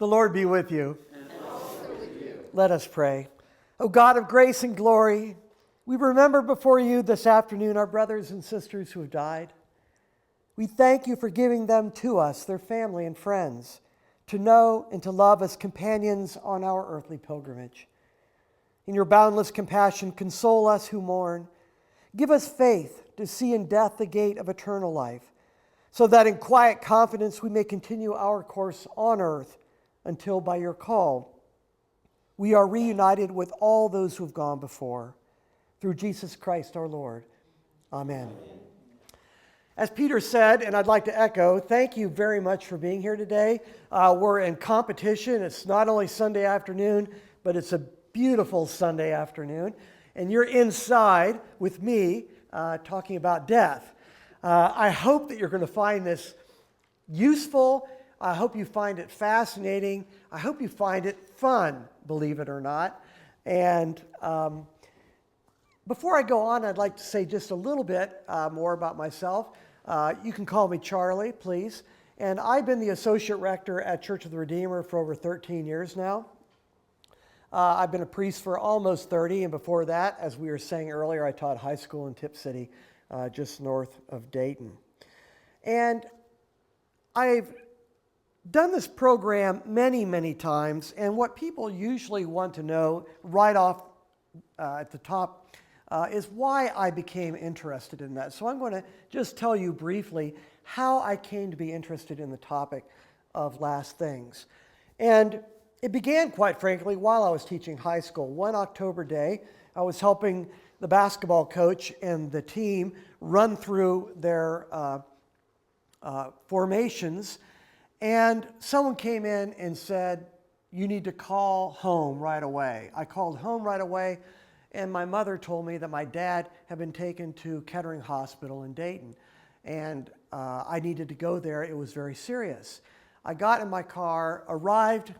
The Lord be with you. And also with you. Let us pray. O God of grace and glory, we remember before you this afternoon our brothers and sisters who have died. We thank you for giving them to us, their family and friends, to know and to love as companions on our earthly pilgrimage. In your boundless compassion, console us who mourn. Give us faith to see in death the gate of eternal life, so that in quiet confidence we may continue our course on earth until by your call we are reunited with all those who have gone before. Through Jesus Christ our Lord. Amen. As Peter said, and I'd like to echo, thank you very much for being here today. We're in competition. It's not only Sunday afternoon, but it's a beautiful Sunday afternoon. And you're inside with me talking about death. I hope that you're going to find this useful. I hope you find it fascinating. I hope you find it fun, believe it or not. And before I go on, I'd like to say just a little bit more about myself. You can call me Charlie, please. And I've been the associate rector at Church of the Redeemer for over 13 years now. I've been a priest for almost 30, and before that, as we were saying earlier, I taught high school in Tip City, just north of Dayton. And I've done this program many, many times, and what people usually want to know right off at the top is why I became interested in that. So I'm going to just tell you briefly how I came to be interested in the topic of last things. And it began, quite frankly, while I was teaching high school. One October day, I was helping the basketball coach and the team run through their formations, and someone came in and said, "You need to call home right away." I called home right away, and my mother told me that my dad had been taken to Kettering Hospital in Dayton, and I needed to go there. It was very serious. I got in my car, arrived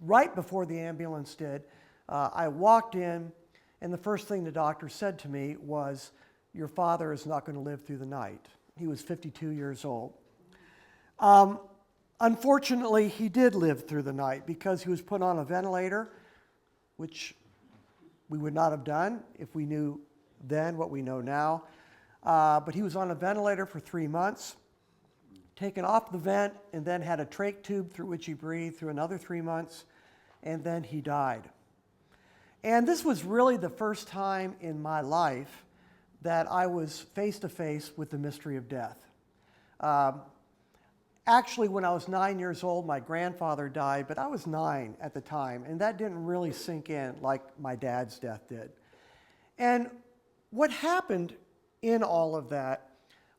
right before the ambulance did. I walked in, and the first thing the doctor said to me was, "Your father is not going to live through the night." He was 52 years old. Unfortunately, he did live through the night because he was put on a ventilator, which we would not have done if we knew then what we know now. But he was on a ventilator for 3 months, taken off the vent, and then had a trach tube through which he breathed through another 3 months, and then he died. And this was really the first time in my life that I was face to face with the mystery of death. Actually, when I was 9 years old, my grandfather died, but I was 9 at the time, and that didn't really sink in like my dad's death did. And what happened in all of that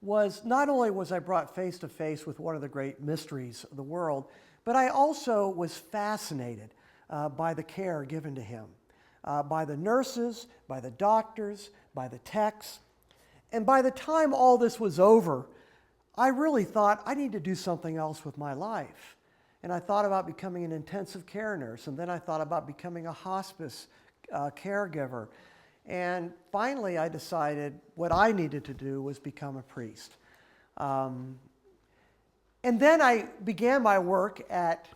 was not only was I brought face to face with one of the great mysteries of the world, but I also was fascinated by the care given to him, by the nurses, by the doctors, by the techs. And by the time all this was over, I really thought I need to do something else with my life. And I thought about becoming an intensive care nurse, and then I thought about becoming a hospice caregiver. And finally, I decided what I needed to do was become a priest. And then I began my work at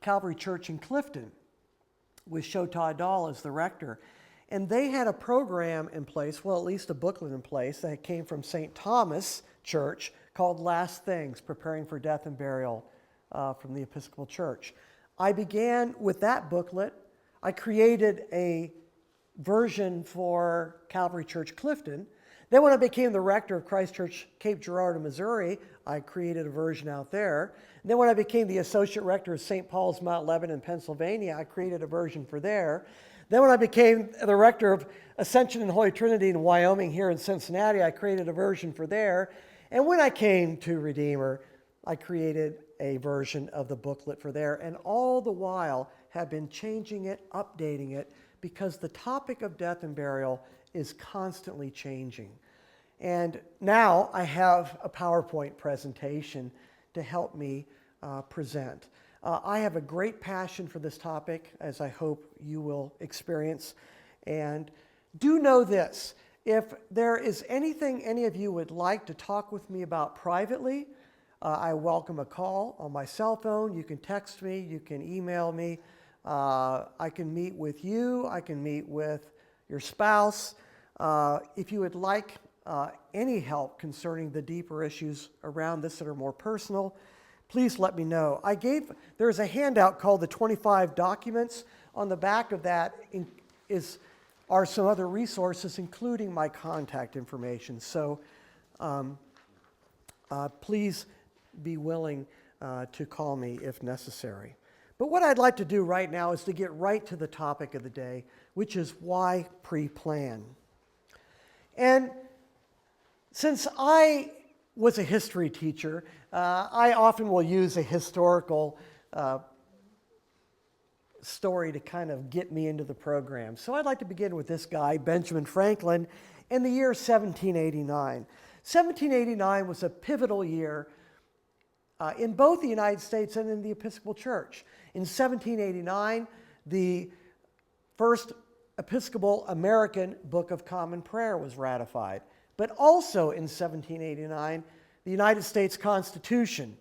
Calvary Church in Clifton with Shota Dahl as the rector. And they had a program in place, well, at least a booklet in place, that came from St. Thomas Church called Last Things, Preparing for Death and Burial from the Episcopal Church. I began with that booklet. I created a version for Calvary Church Clifton. Then when I became the rector of Christ Church Cape Girardeau, Missouri, I created a version out there. And then when I became the associate rector of St. Paul's Mount Lebanon, Pennsylvania, I created a version for there. Then when I became the rector of Ascension and Holy Trinity in Wyoming here in Cincinnati, I created a version for there. And when I came to Redeemer, I created a version of the booklet for there. And all the while have been changing it, updating it, because the topic of death and burial is constantly changing. And now I have a PowerPoint presentation to help me present. I have a great passion for this topic, as I hope you will experience. And do know this, if there is anything any of you would like to talk with me about privately, I welcome a call on my cell phone. You can text me. You can email me. I can meet with you. I can meet with your spouse. If you would like any help concerning the deeper issues around this that are more personal, please let me know. There's a handout called the 25 Documents. On the back of that are some other resources, including my contact information. So please be willing to call me if necessary. But what I'd like to do right now is to get right to the topic of the day, which is why pre-plan. And since I was a history teacher, I often will use a historical story to kind of get me into the program. So I'd like to begin with this guy, Benjamin Franklin, in the year 1789. 1789 was a pivotal year in both the United States and in the Episcopal Church. In 1789, the first Episcopal American Book of Common Prayer was ratified. But also in 1789, the United States Constitution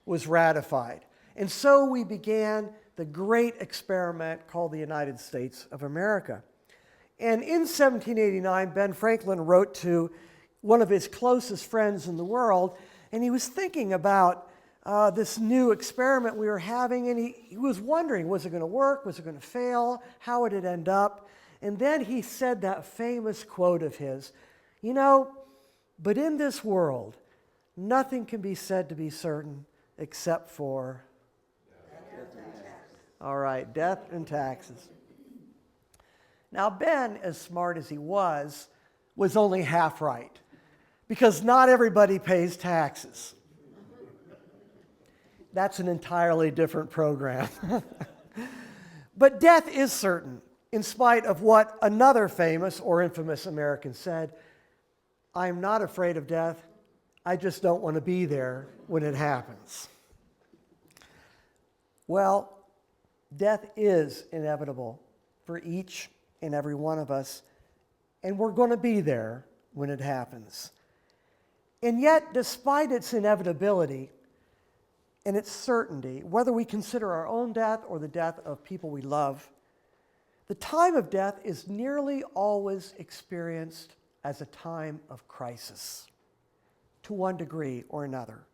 was ratified. And so we began the great experiment called the United States of America. And in 1789, Ben Franklin wrote to one of his closest friends in the world, and he was thinking about this new experiment we were having, and he was wondering, was it going to work? Was it going to fail? How would it end up? And then he said that famous quote of his, but in this world, nothing can be said to be certain except for all right, death and taxes. Now, Ben, as smart as he was only half right, because not everybody pays taxes. That's an entirely different program. But death is certain, in spite of what another famous or infamous American said, "I'm not afraid of death, I just don't want to be there when it happens." Well, death is inevitable for each and every one of us, and we're going to be there when it happens. And yet, despite its inevitability and its certainty, whether we consider our own death or the death of people we love, the time of death is nearly always experienced as a time of crisis, to one degree or another.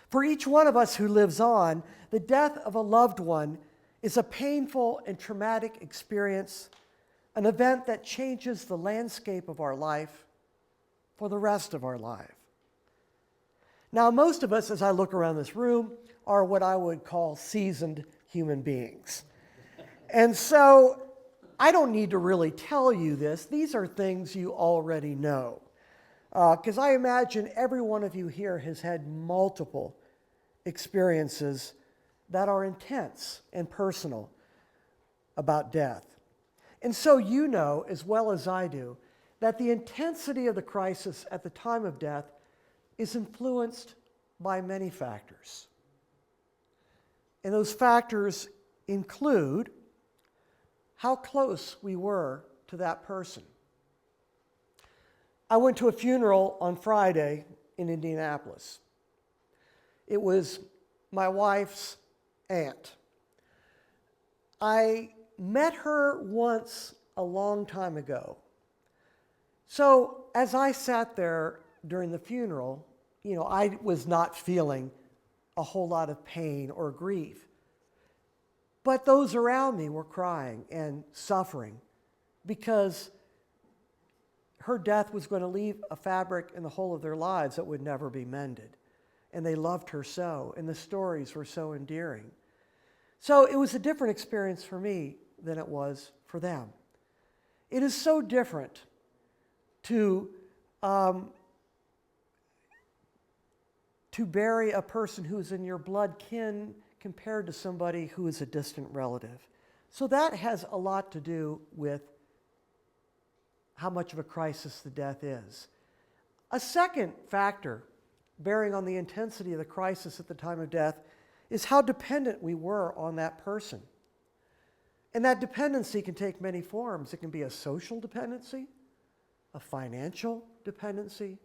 For each one of us who lives on, the death of a loved one is a painful and traumatic experience, an event that changes the landscape of our life for the rest of our life. Now, most of us, as I look around this room, are what I would call seasoned human beings. And so I don't need to really tell you this. These are things you already know. Because I imagine every one of you here has had multiple experiences that are intense and personal about death. And so you know, as well as I do, that the intensity of the crisis at the time of death is influenced by many factors. And those factors include how close we were to that person. I went to a funeral on Friday in Indianapolis. It was my wife's aunt. I met her once a long time ago. So as I sat there during the funeral, I was not feeling a whole lot of pain or grief. But those around me were crying and suffering because her death was going to leave a fabric in the whole of their lives that would never be mended. And they loved her so, and the stories were so endearing. So it was a different experience for me than it was for them. It is so different to bury a person who is in your blood kin compared to somebody who is a distant relative. So that has a lot to do with how much of a crisis the death is. A second factor bearing on the intensity of the crisis at the time of death is how dependent we were on that person. And that dependency can take many forms. It can be a social dependency, a financial dependency,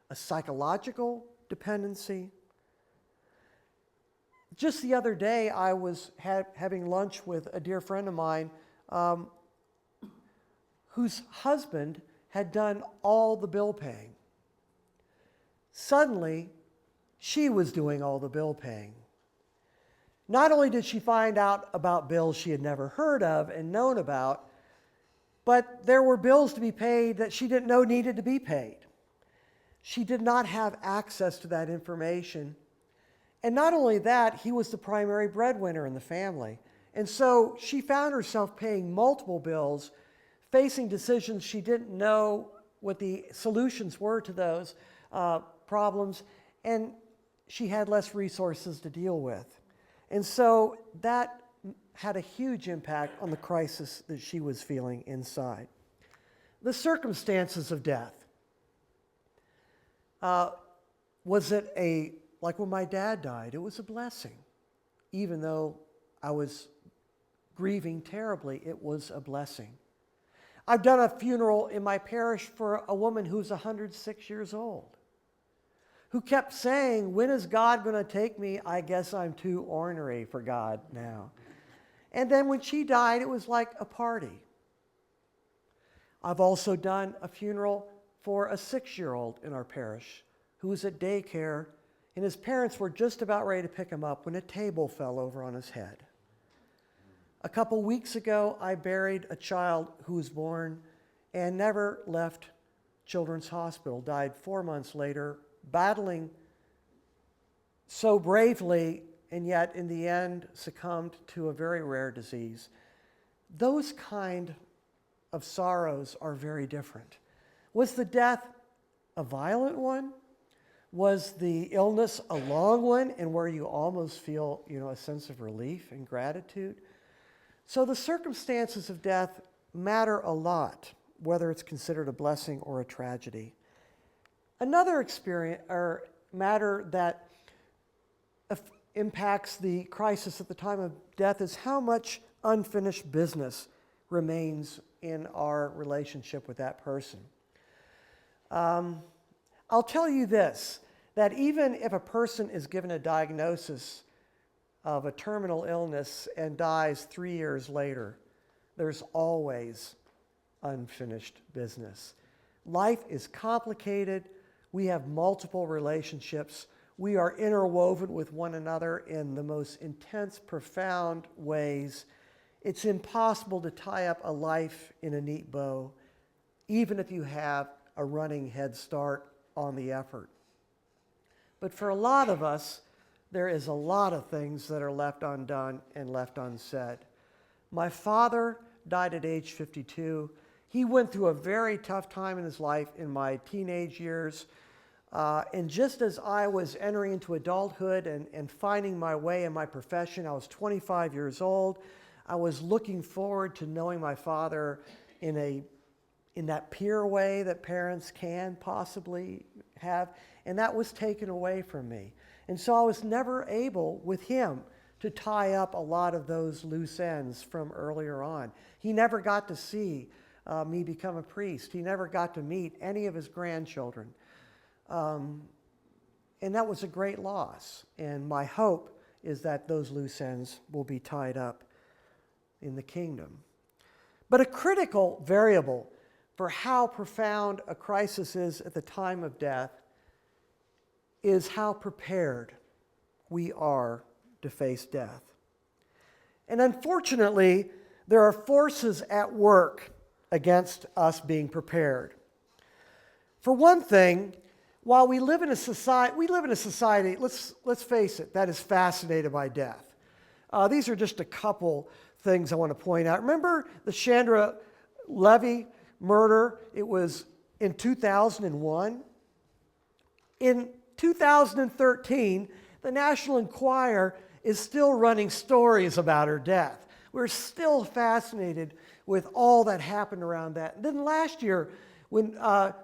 a psychological dependency, Just the other day, I was having lunch with a dear friend of mine whose husband had done all the bill paying. Suddenly, she was doing all the bill paying. Not only did she find out about bills she had never heard of and known about, but there were bills to be paid that she didn't know needed to be paid. She did not have access to that information. And not only that, he was the primary breadwinner in the family. And so she found herself paying multiple bills, facing decisions she didn't know what the solutions were to those problems, and she had less resources to deal with. And so that had a huge impact on the crisis that she was feeling inside. The circumstances of death. Was it like when my dad died, it was a blessing. Even though I was grieving terribly, it was a blessing. I've done a funeral in my parish for a woman who's 106 years old, who kept saying, when is God going to take me? I guess I'm too ornery for God now. And then when she died, it was like a party. I've also done a funeral for a 6-year-old in our parish who was at daycare, and his parents were just about ready to pick him up when a table fell over on his head. A couple weeks ago, I buried a child who was born and never left Children's Hospital, died 4 months later, battling so bravely, and yet in the end succumbed to a very rare disease. Those kind of sorrows are very different. Was the death a violent one? Was the illness a long one and where you almost feel, a sense of relief and gratitude? So the circumstances of death matter a lot, whether it's considered a blessing or a tragedy. Another experience or matter that impacts the crisis at the time of death is how much unfinished business remains in our relationship with that person. I'll tell you this, that even if a person is given a diagnosis of a terminal illness and dies 3 years later, there's always unfinished business. Life is complicated. We have multiple relationships. We are interwoven with one another in the most intense, profound ways. It's impossible to tie up a life in a neat bow, even if you have a running head start on the effort. But for a lot of us, there is a lot of things that are left undone and left unsaid. My father died at age 52. He went through a very tough time in his life in my teenage years. And just as I was entering into adulthood and finding my way in my profession, I was 25 years old. I was looking forward to knowing my father in that peer way that parents can possibly have, and that was taken away from me. And so I was never able, with him, to tie up a lot of those loose ends from earlier on. He never got to see me become a priest. He never got to meet any of his grandchildren. And that was a great loss. And my hope is that those loose ends will be tied up in the kingdom. But a critical variable for how profound a crisis is at the time of death is how prepared we are to face death. And unfortunately, there are forces at work against us being prepared. For one thing, while we live in a society, let's face it, that is fascinated by death. These are just a couple things I want to point out. Remember the Chandra Levy murder? It was in 2001. In 2013, the National Enquirer is still running stories about her death. We're still fascinated with all that happened around that. And then last year, when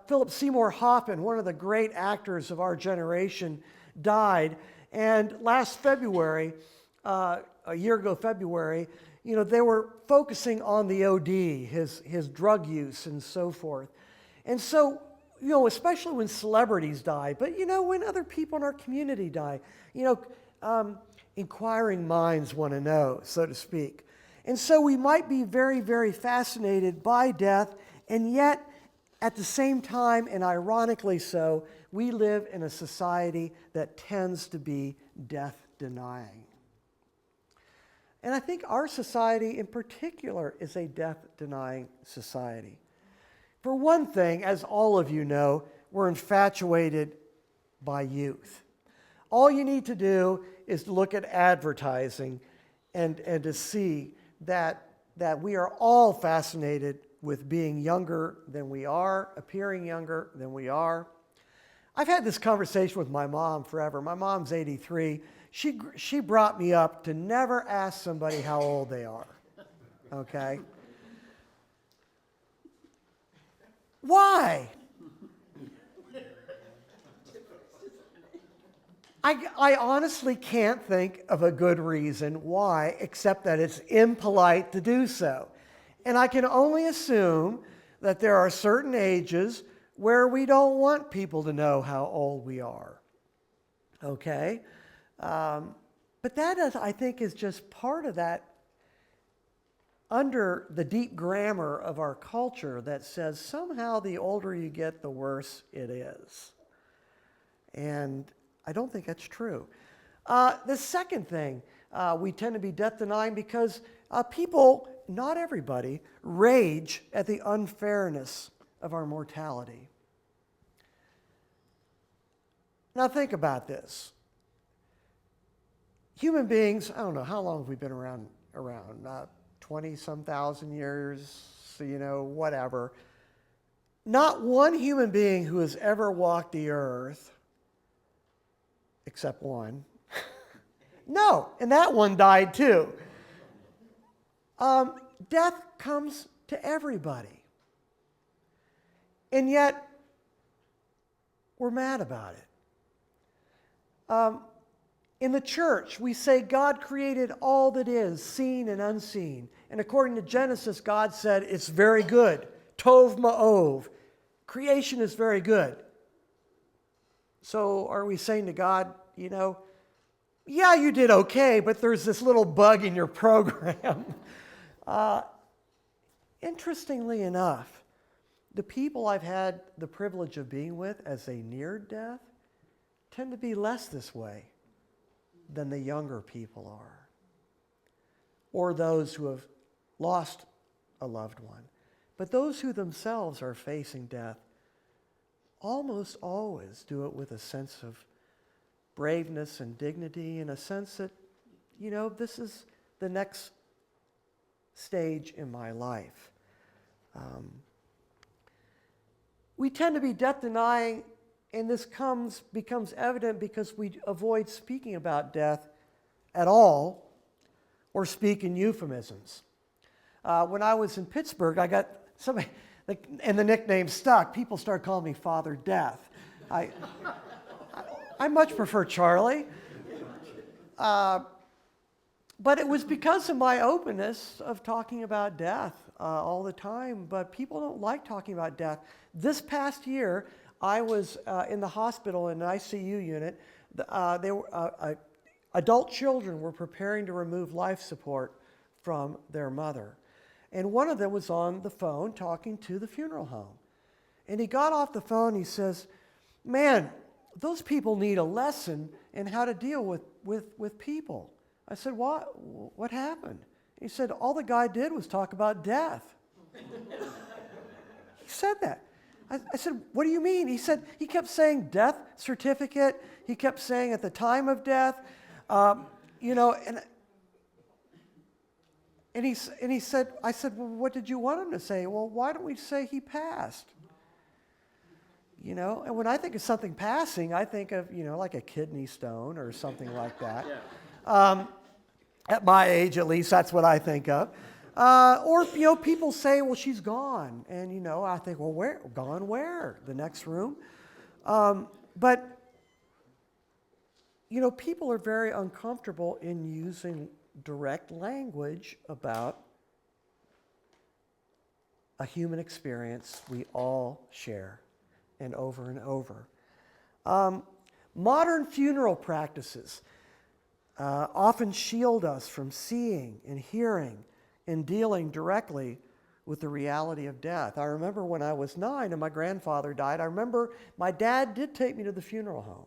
Philip Seymour Hoffman, one of the great actors of our generation, died, and last February, a year ago February, they were focusing on the OD, his drug use and so forth. And so, especially when celebrities die, but when other people in our community die, inquiring minds want to know, so to speak. And so we might be very, very fascinated by death, and yet at the same time, and ironically so, we live in a society that tends to be death-denying. And I think our society in particular is a death-denying society. For one thing, as all of you know, we're infatuated by youth. All you need to do is to look at advertising and to see that we are all fascinated with being younger than we are, appearing younger than we are. I've had this conversation with my mom forever. My mom's 83. She brought me up to never ask somebody how old they are, okay? Why? I honestly can't think of a good reason why, except that it's impolite to do so. And I can only assume that there are certain ages where we don't want people to know how old we are. Okay? But that, I think, is just part of that under the deep grammar of our culture that says somehow the older you get, the worse it is. And I don't think that's true. The second thing, we tend to be death-denying because people, not everybody, rage at the unfairness of our mortality. Now think about this. Human beings, I don't know, how long have we been around? 20-some thousand years, whatever. Not one human being who has ever walked the earth, except one. No, and that one died too. Death comes to everybody. And yet, we're mad about it. In the church, we say God created all that is, seen and unseen. And according to Genesis, God said it's very good. Tov ma'ov. Creation is very good. So are we saying to God, yeah, you did okay, but there's this little bug in your program. Interestingly enough, the people I've had the privilege of being with as they neared death tend to be less this way than the younger people are, or those who have lost a loved one. But those who themselves are facing death almost always do it with a sense of braveness and dignity, and a sense that, this is the next stage in my life. We tend to be death-denying, and this becomes evident because we avoid speaking about death at all or speak in euphemisms. When I was in Pittsburgh, I got somebody, and the nickname stuck. People started calling me Father Death. I much prefer Charlie. But it was because of my openness of talking about death all the time. But people don't like talking about death. This past year, I was in the hospital in an ICU unit. Adult children were preparing to remove life support from their mother. And one of them was on the phone talking to the funeral home. And he got off the phone, he says, "Man, those people need a lesson in how to deal with people." I said, what happened? He said, all the guy did was talk about death. He said that. I said, what do you mean? He said, he kept saying death certificate. He kept saying at the time of death, and he said, I said, well, what did you want him to say? Well, why don't we say he passed? And when I think of something passing, I think of, like a kidney stone or something like that. Yeah. At my age, at least, that's what I think of. Or people say, well, she's gone. And, I think, well, where? Gone where? The next room? But people are very uncomfortable in using direct language about a human experience we all share, and over and over. Modern funeral practices. often shield us from seeing and hearing and dealing directly with the reality of death. I remember when I was 9 and my grandfather died, I remember my dad did take me to the funeral home.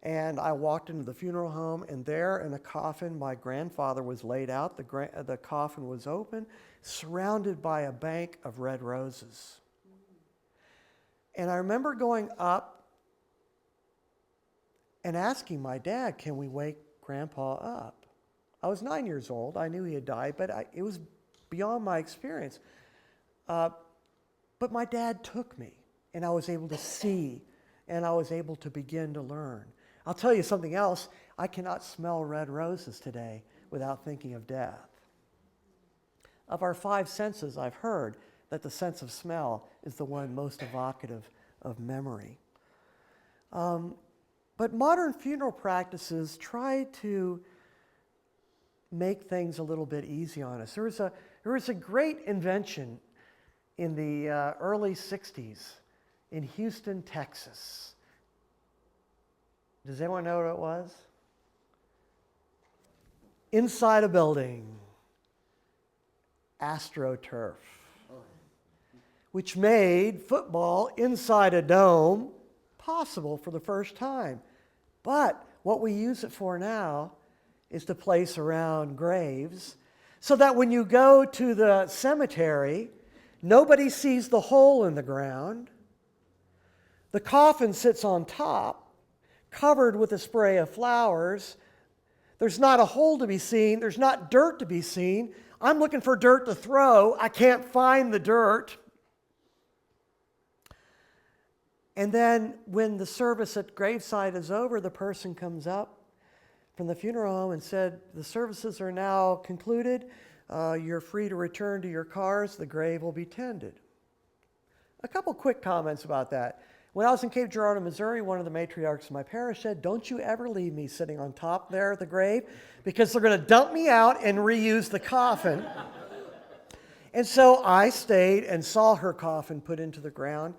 And I walked into the funeral home, and there in a coffin, my grandfather was laid out. The coffin was open, surrounded by a bank of red roses. And I remember going up and asking my dad, can we wake Grandpa up? I was 9 years old. I knew he had died, but it was beyond my experience. But my dad took me, and I was able to see, and I was able to begin to learn. I'll tell you something else. I cannot smell red roses today without thinking of death. Of our 5 senses, I've heard that the sense of smell is the one most evocative of memory. But modern funeral practices try to make things a little bit easy on us. There was a great invention in the early 60s in Houston, Texas. Does anyone know what it was? Inside a building, AstroTurf, which made football inside a dome possible for the first time. But what we use it for now is to place around graves so that when you go to the cemetery, nobody sees the hole in the ground. The coffin sits on top, covered with a spray of flowers. There's not a hole to be seen. There's not dirt to be seen. I'm looking for dirt to throw. I can't find the dirt. And then when the service at graveside is over, the person comes up from the funeral home and said, the services are now concluded. You're free to return to your cars. The grave will be tended. A couple quick comments about that. When I was in Cape Girardeau, Missouri, one of the matriarchs of my parish said, don't you ever leave me sitting on top there at the grave, because they're going to dump me out and reuse the coffin. And so I stayed and saw her coffin put into the ground.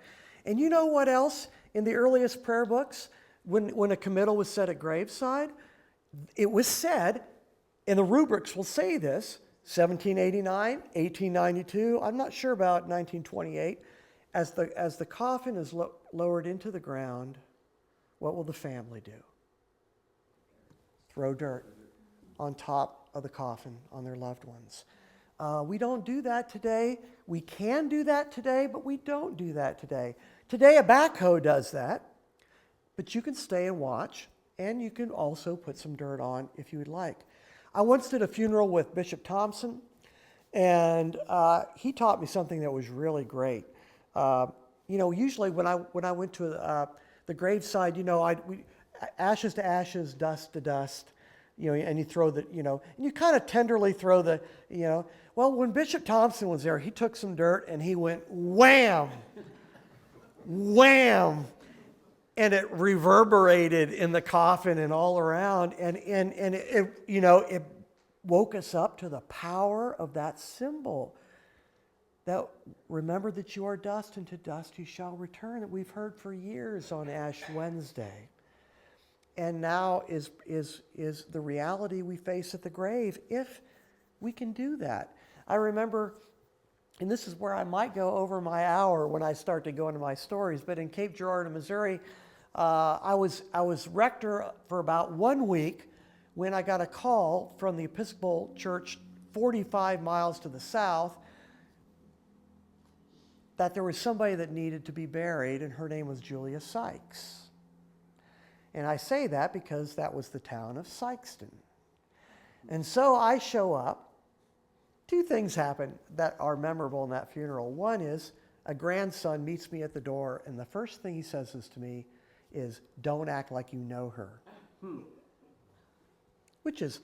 And you know what else? In the earliest prayer books, when a committal was said at graveside, it was said, and the rubrics will say this, 1789, 1892, I'm not sure about 1928, as the coffin is lowered into the ground, what will the family do? Throw dirt on top of the coffin on their loved ones. We don't do that today. We can do that today, but we don't do that today. Today, a backhoe does that, but you can stay and watch, and you can also put some dirt on if you would like. I once did a funeral with Bishop Thompson, and he taught me something that was really great. Usually when I went to the graveside, ashes to ashes, dust to dust, and you throw and you kind of tenderly throw Well, when Bishop Thompson was there, he took some dirt and he went wham, wham, and it reverberated in the coffin and all around, and it woke us up to the power of that symbol. That remember that you are dust, and to dust you shall return, that we've heard for years on Ash Wednesday. And now is the reality we face at the grave, if we can do that. I remember, and this is where I might go over my hour when I start to go into my stories, but in Cape Girardeau, Missouri, I was rector for about 1 week when I got a call from the Episcopal Church 45 miles to the south that there was somebody that needed to be buried, and her name was Julia Sykes. And I say that because that was the town of Sykeston. And so I show up. 2 things happen that are memorable in that funeral. One is a grandson meets me at the door, and the first thing he says to me is, "Don't act like you know her." Which is,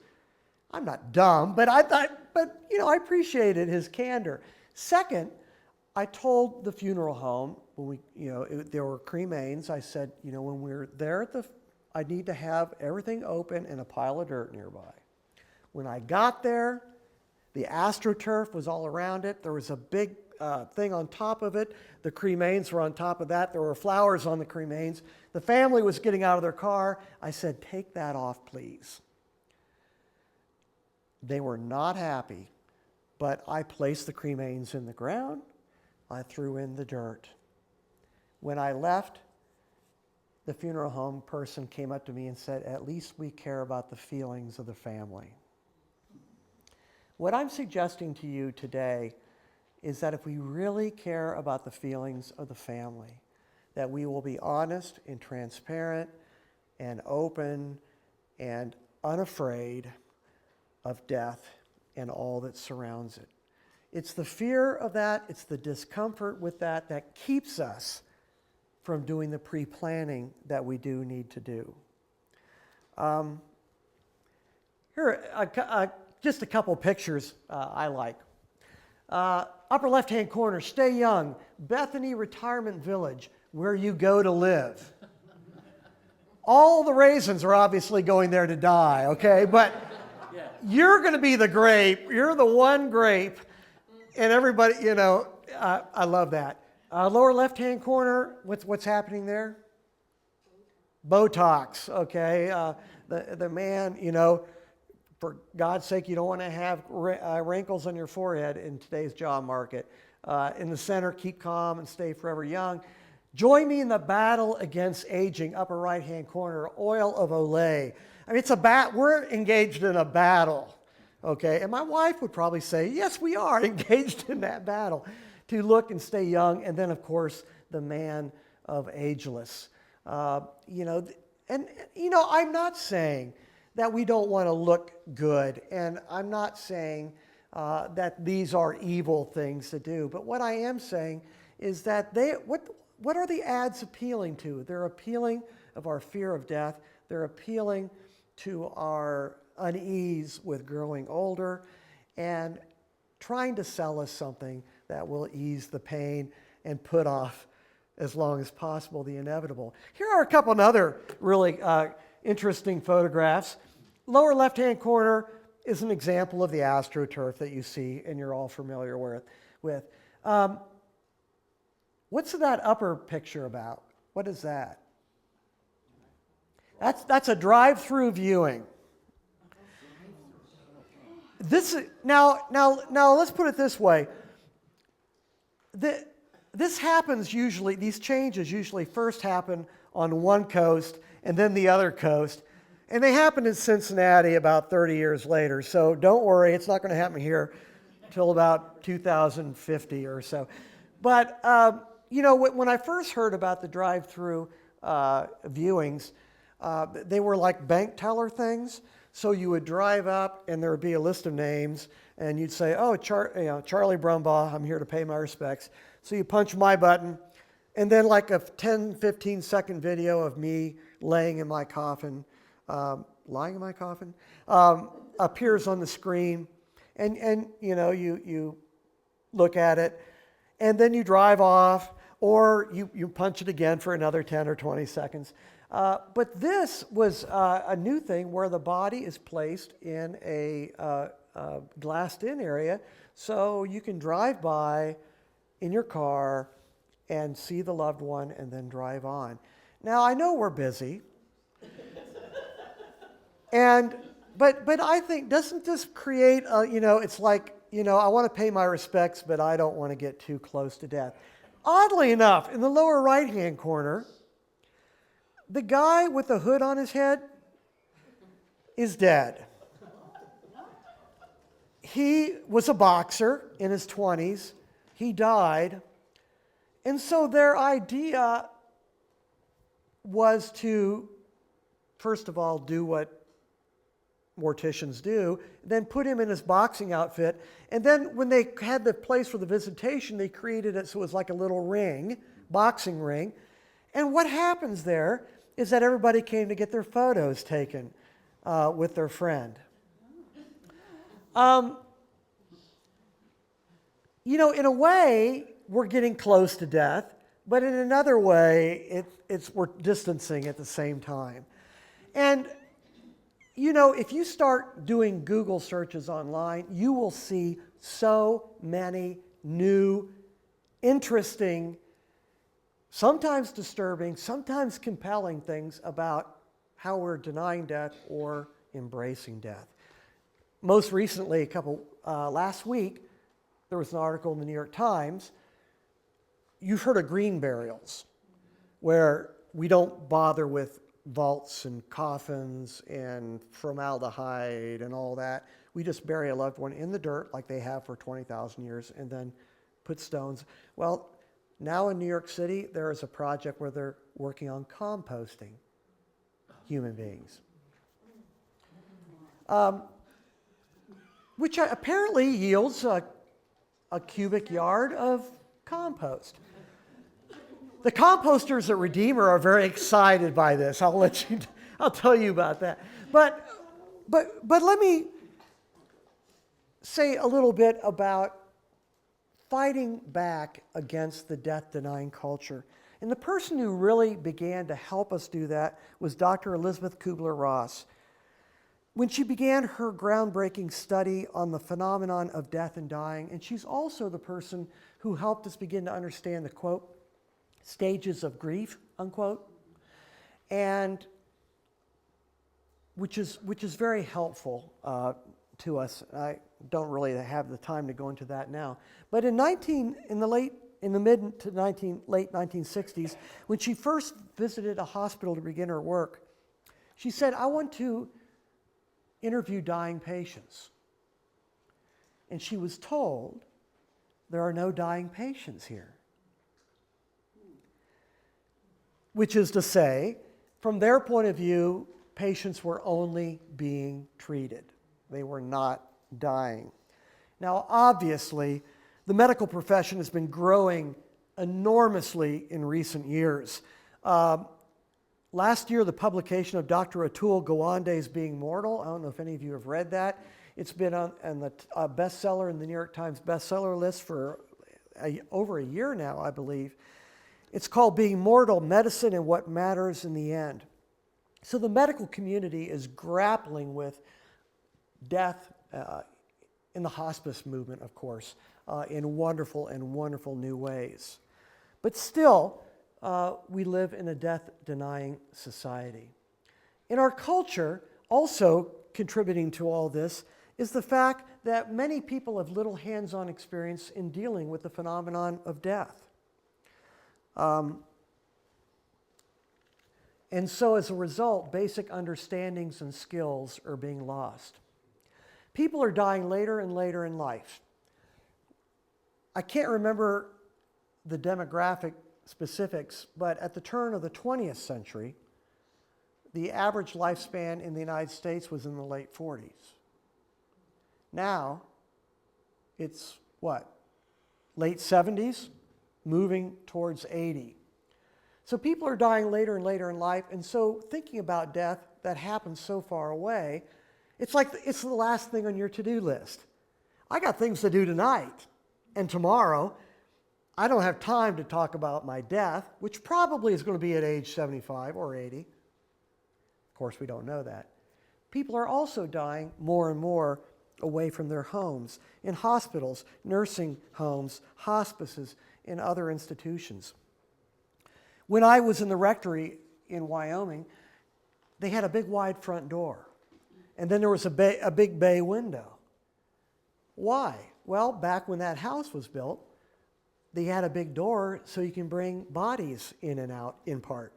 I'm not dumb, but I appreciated his candor. Second, I told the funeral home, when there were cremains, I said, when we're there I need to have everything open and a pile of dirt nearby. When I got there, the AstroTurf was all around it. There was a big thing on top of it. The cremains were on top of that. There were flowers on the cremains. The family was getting out of their car. I said, "Take that off, please." They were not happy, but I placed the cremains in the ground. I threw in the dirt. When I left, the funeral home person came up to me and said, "At least we care about the feelings of the family." What I'm suggesting to you today is that if we really care about the feelings of the family, that we will be honest and transparent and open and unafraid of death and all that surrounds it. It's the fear of that, it's the discomfort with that that keeps us from doing the pre-planning that we do need to do. Just a couple pictures I like. Upper left-hand corner, stay young, Bethany Retirement Village, where you go to live. All the raisins are obviously going there to die, okay? But you're going to be the grape. You're the one grape. And everybody, I love that. Lower left-hand corner, what's happening there? Botox, okay? The man, for God's sake, you don't want to have wrinkles on your forehead in today's job market. In the center, keep calm and stay forever young. Join me in the battle against aging, upper right-hand corner, oil of Olay. I mean, we're engaged in a battle, okay? And my wife would probably say, yes, we are engaged in that battle to look and stay young. And then, of course, the man of ageless. I'm not saying that we don't want to look good, and I'm not saying that these are evil things to do. But what I am saying is that what are the ads appealing to? They're appealing of our fear of death. They're appealing to our unease with growing older and trying to sell us something that will ease the pain and put off as long as possible the inevitable. Here are a couple of other really interesting photographs. Lower left-hand corner is an example of the AstroTurf that you see and you're all familiar with. What's that upper picture about? What is that? That's a drive-through viewing. Now let's put it this way. This happens usually, these changes usually first happen on one coast and then the other coast. And they happened in Cincinnati about 30 years later. So don't worry, it's not going to happen here until about 2050 or so. But, when I first heard about the drive-through viewings, they were like bank teller things. So you would drive up and there would be a list of names and you'd say, oh, Charlie Brumbaugh, I'm here to pay my respects. So you punch my button and then like a 10, 15 second video of me laying in my coffin, lying in my coffin, appears on the screen and you look at it and then you drive off or you punch it again for another 10 or 20 seconds. But this was a new thing where the body is placed in a glassed-in area so you can drive by in your car and see the loved one and then drive on. Now, I know we're busy. But I think, doesn't this create, it's like, I want to pay my respects, but I don't want to get too close to death. Oddly enough, in the lower right-hand corner, the guy with the hood on his head is dead. He was a boxer in his 20s. He died. And so their idea was to, first of all, do what morticians do, then put him in his boxing outfit. And then when they had the place for the visitation, they created it so it was like a little ring, boxing ring. And what happens there is that everybody came to get their photos taken with their friend. In a way, we're getting close to death, but in another way, we're distancing at the same time. And if you start doing Google searches online, you will see so many new, interesting, sometimes disturbing, sometimes compelling things about how we're denying death or embracing death. most recently, last week, there was an article in the New York Times. You've heard of green burials, where we don't bother with vaults and coffins and formaldehyde and all that. We just bury a loved one in the dirt like they have for 20,000 years and then put stones. Well, now in New York City, there is a project where they're working on composting human beings. Which apparently yields a cubic yard of compost. The composters at Redeemer are very excited by this. I'll tell you about that. But let me say a little bit about fighting back against the death-denying culture. And the person who really began to help us do that was Dr. Elizabeth Kubler-Ross. When she began her groundbreaking study on the phenomenon of death and dying, and she's also the person who helped us begin to understand the, quote, stages of grief, unquote, and which is very helpful to us. I don't really have the time to go into that now. But in the mid to late 1960s, when she first visited a hospital to begin her work, she said, "I want to interview dying patients." And she was told, "There are no dying patients here." Which is to say, from their point of view, patients were only being treated. They were not dying. Now, obviously, the medical profession has been growing enormously in recent years. Last year, the publication of Dr. Atul Gawande's Being Mortal, I don't know if any of you have read that. It's been on the bestseller in the New York Times bestseller list for over a year now, I believe. It's called Being Mortal, Medicine and What Matters in the End. So the medical community is grappling with death in the hospice movement, of course, in wonderful new ways. But still, we live in a death-denying society. In our culture, also contributing to all this, is the fact that many people have little hands-on experience in dealing with the phenomenon of death. And so as a result, basic understandings and skills are being lost. People are dying later and later in life. I can't remember the demographic specifics, but at the turn of the 20th century, the average lifespan in the United States was in the late 40s. Now, it's what? Late 70s, moving towards 80. So people are dying later and later in life, and so thinking about death that happens so far away, it's like it's the last thing on your to-do list. I got things to do tonight and tomorrow. I don't have time to talk about my death, which probably is going to be at age 75 or 80. Of course, we don't know that. People are also dying more and more away from their homes, in hospitals, nursing homes, hospices, and other institutions. When I was in the rectory in Wyoming, they had a big wide front door. And then there was a big bay window. Why? Well, back when that house was built, they had a big door so you can bring bodies in and out in part.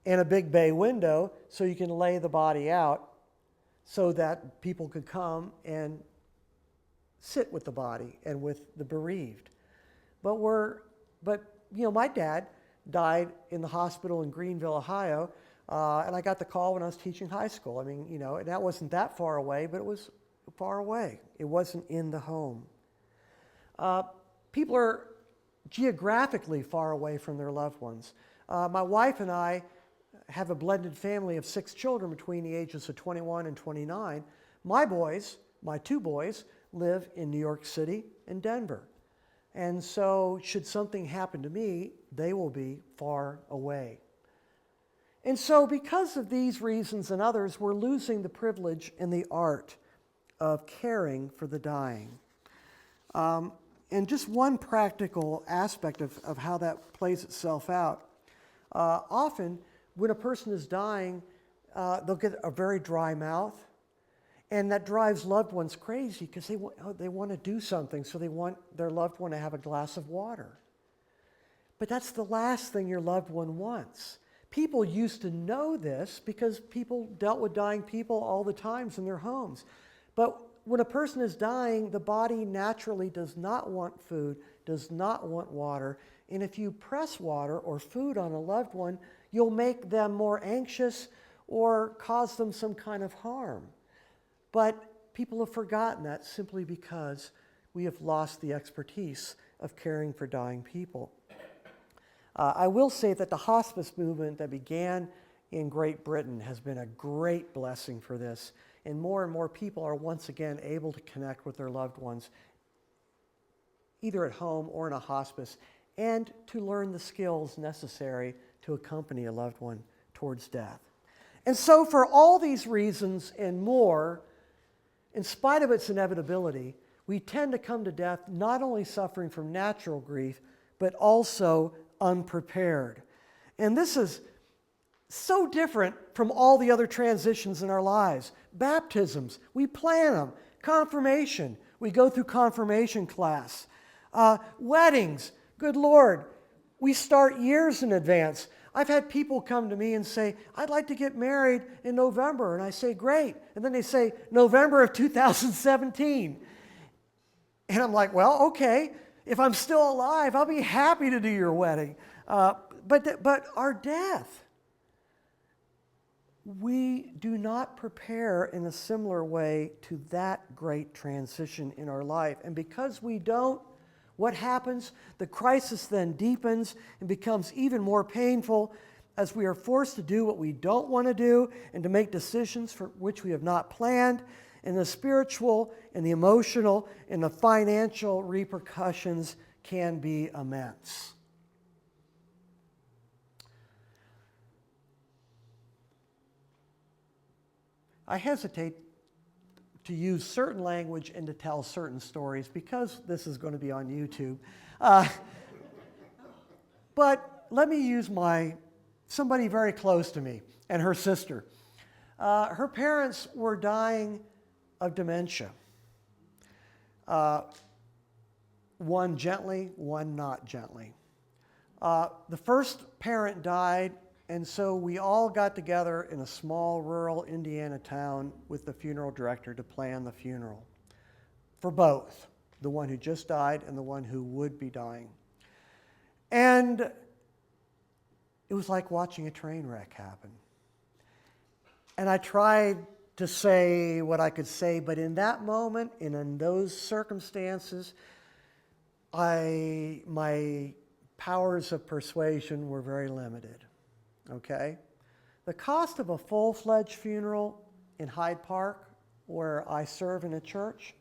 And a big bay window so you can lay the body out so that people could come and sit with the body and with the bereaved. But my dad died in the hospital in Greenville, Ohio, and I got the call when I was teaching high school. I mean, and that wasn't that far away, but it was far away. It wasn't in the home. People are geographically far away from their loved ones. My wife and I have a blended family of 6 children between the ages of 21 and 29. My 2 boys, live in New York City and Denver. And so should something happen to me, they will be far away. And so because of these reasons and others, we're losing the privilege and the art of caring for the dying. And just one practical aspect of how that plays itself out. Often, when a person is dying, they'll get a very dry mouth, And that drives loved ones crazy because they want to do something, so they want their loved one to have a glass of water. But that's the last thing your loved one wants. People used to know this because people dealt with dying people all the times in their homes. But when a person is dying, the body naturally does not want food, does not want water. And if you press water or food on a loved one, you'll make them more anxious or cause them some kind of harm. But people have forgotten that simply because we have lost the expertise of caring for dying people. I will say that the hospice movement that began in Great Britain has been a great blessing for this. And more people are once again able to connect with their loved ones, either at home or in a hospice, and to learn the skills necessary to accompany a loved one towards death. And so for all these reasons and more, in spite of its inevitability, we tend to come to death not only suffering from natural grief, but also unprepared. And this is so different from all the other transitions in our lives. Baptisms, we plan them. Confirmation, we go through confirmation class. Weddings, good Lord, we start years in advance. I've had people come to me and say, I'd like to get married in November. And I say, great. And then they say, November of 2017. And I'm like, well, okay. If I'm still alive, I'll be happy to do your wedding. But our death, we do not prepare in a similar way to that great transition in our life. And because we don't, what happens? The crisis then deepens and becomes even more painful as we are forced to do what we don't want to do and to make decisions for which we have not planned. And the spiritual and the emotional and the financial repercussions can be immense. I hesitate to use certain language and to tell certain stories because this is going to be on YouTube. But let me use somebody very close to me and her sister. Her parents were dying of dementia. One gently, one not gently. The first parent died, and so we all got together in a small rural Indiana town with the funeral director to plan the funeral for both, the one who just died and the one who would be dying. And it was like watching a train wreck happen. And I tried to say what I could say, but in that moment and in those circumstances, my powers of persuasion were very limited. Okay? The cost of a full-fledged funeral in Hyde Park, where I serve in a church,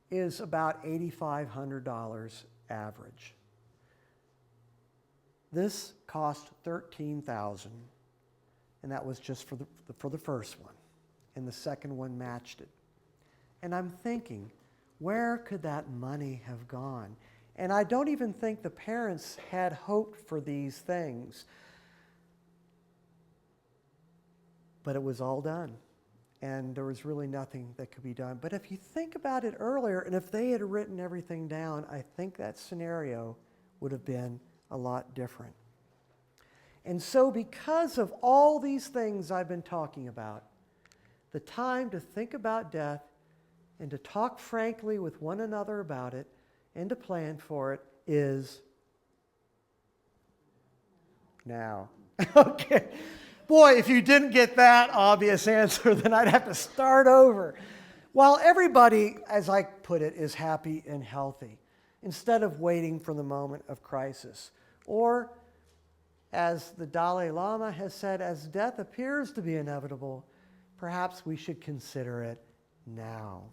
is about $8,500 average. This cost $13,000, and that was just for the first one, and the second one matched it. And I'm thinking, where could that money have gone? And I don't even think the parents had hoped for these things. But it was all done, and there was really nothing that could be done. But if you think about it earlier, and if they had written everything down, I think that scenario would have been a lot different. And so because of all these things I've been talking about, the time to think about death and to talk frankly with one another about it and to plan for it is now. Okay. Boy, if you didn't get that obvious answer, then I'd have to start over. While everybody, as I put it, is happy and healthy, instead of waiting for the moment of crisis. Or, as the Dalai Lama has said, as death appears to be inevitable, perhaps we should consider it now.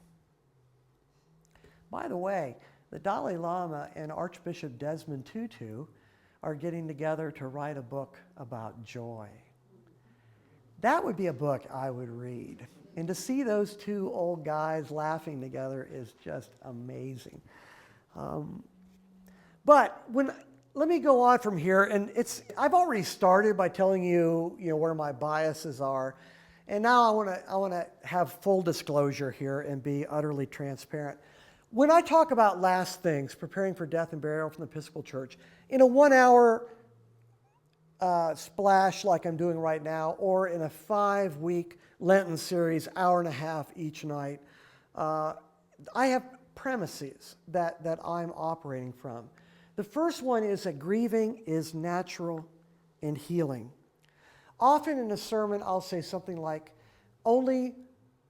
By the way, the Dalai Lama and Archbishop Desmond Tutu are getting together to write a book about joy. That would be a book I would read. And to see those two old guys laughing together is just amazing. Let me go on from here. And I've already started by telling you, where my biases are. And now I want to have full disclosure here and be utterly transparent. When I talk about last things, preparing for death and burial from the Episcopal Church, in a 1-hour splash like I'm doing right now, or in a 5-week Lenten series, hour and a half each night, I have premises that I'm operating from. The first one is that grieving is natural and healing. Often in a sermon, I'll say something like, only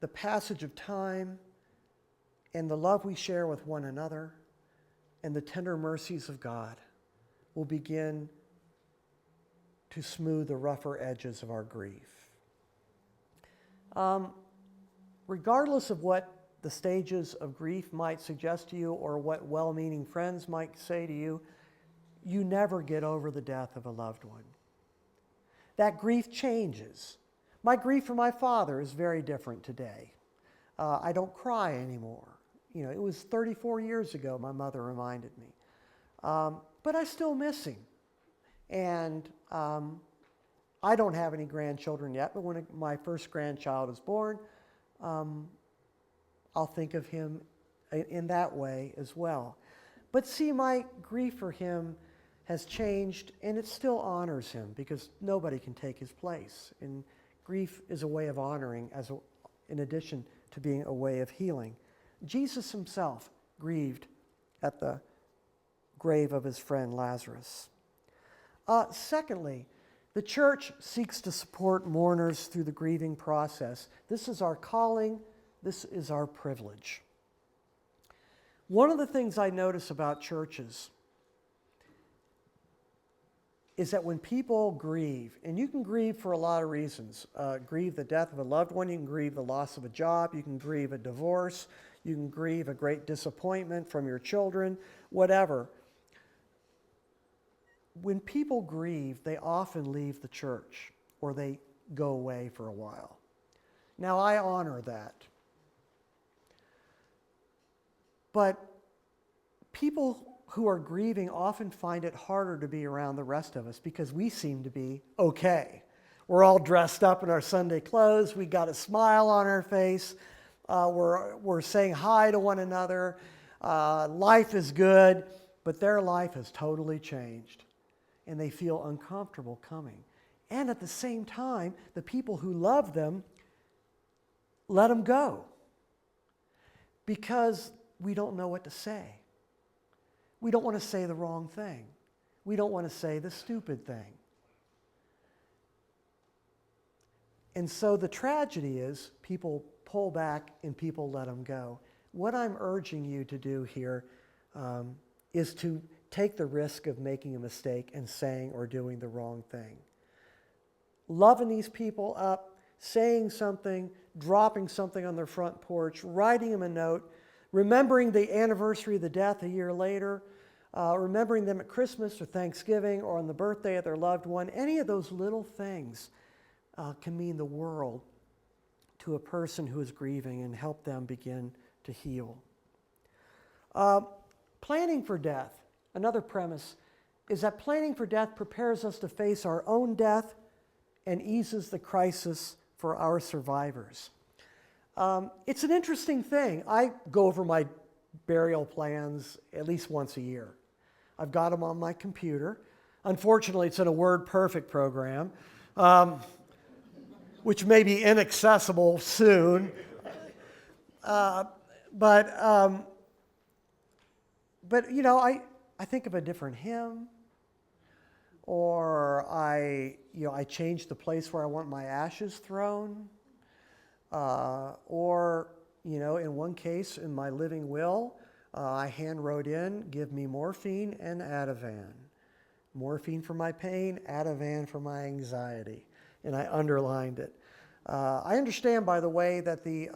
the passage of time and the love we share with one another and the tender mercies of God will begin to smooth the rougher edges of our grief. Regardless of what the stages of grief might suggest to you or what well-meaning friends might say to you, you never get over the death of a loved one. That grief changes. My grief for my father is very different today. I don't cry anymore. You know, it was 34 years ago, my mother reminded me. But I still miss him. And I don't have any grandchildren yet, but when my first grandchild is born, I'll think of him in that way as well. But see, my grief for him has changed, and it still honors him because nobody can take his place. And grief is a way of honoring in addition to being a way of healing. Jesus himself grieved at the grave of his friend Lazarus. Secondly, the church seeks to support mourners through the grieving process. This is our calling. This is our privilege. One of the things I notice about churches is that when people grieve, and you can grieve for a lot of reasons, grieve the death of a loved one, you can grieve the loss of a job, you can grieve a divorce, you can grieve a great disappointment from your children, whatever. When people grieve, they often leave the church or they go away for a while. Now, I honor that. But people who are grieving often find it harder to be around the rest of us because we seem to be okay. We're all dressed up in our Sunday clothes. We got a smile on our face. We're saying hi to one another. Life is good, but their life has totally changed. And they feel uncomfortable coming. And at the same time, the people who love them let them go because we don't know what to say. We don't want to say the wrong thing. We don't want to say the stupid thing. And so the tragedy is people pull back and people let them go. What I'm urging you to do here is to take the risk of making a mistake and saying or doing the wrong thing. Loving these people up, saying something, dropping something on their front porch, writing them a note, remembering the anniversary of the death a year later, remembering them at Christmas or Thanksgiving or on the birthday of their loved one, any of those little things can mean the world to a person who is grieving and help them begin to heal. Planning for death, another premise, is that planning for death prepares us to face our own death and eases the crisis for our survivors. It's an interesting thing. I go over my burial plans at least once a year. I've got them on my computer. Unfortunately, it's in a WordPerfect program, which may be inaccessible soon. But you know, I think of a different hymn, or I change the place where I want my ashes thrown, or in one case, in my living will, I hand wrote in, give me morphine and Ativan. Morphine for my pain, Ativan for my anxiety. And I underlined it. I understand, by the way, that the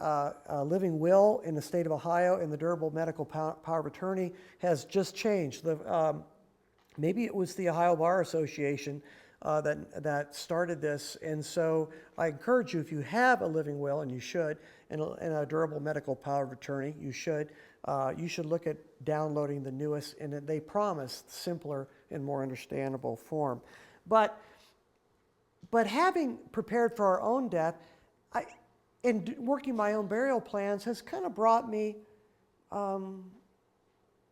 living will in the state of Ohio and the durable medical power of attorney has just changed. Maybe it was the Ohio Bar Association that started this. And so I encourage you, if you have a living will, and you should, and a durable medical power of attorney, you should look at downloading the newest, and they promise simpler and more understandable form. But having prepared for our own death, Working my own burial plans has kind of brought me,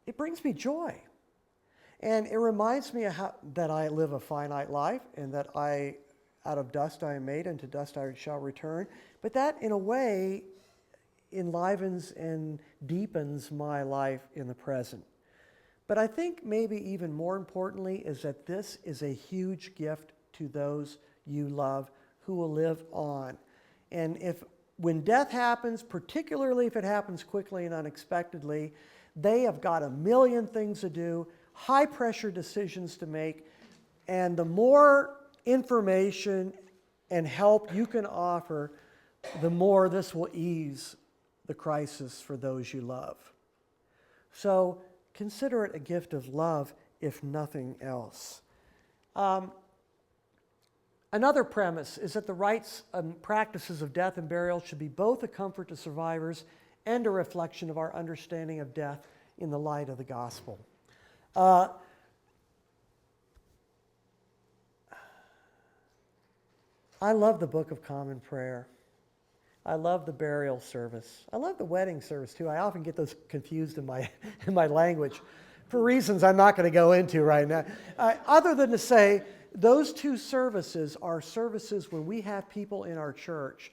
it brings me joy. And it reminds me that I live a finite life and that out of dust I am made and to dust I shall return. But that, in a way, enlivens and deepens my life in the present. But I think maybe even more importantly is that this is a huge gift to those you love who will live on. And when death happens, particularly if it happens quickly and unexpectedly, they have got a million things to do, high pressure decisions to make, and the more information and help you can offer, the more this will ease the crisis for those you love. So consider it a gift of love, if nothing else. Another premise is that the rites and practices of death and burial should be both a comfort to survivors and a reflection of our understanding of death in the light of the gospel. I love the Book of Common Prayer. I love the burial service. I love the wedding service too. I often get those confused in my language for reasons I'm not going to go into right now. Other than to say, those two services are services when we have people in our church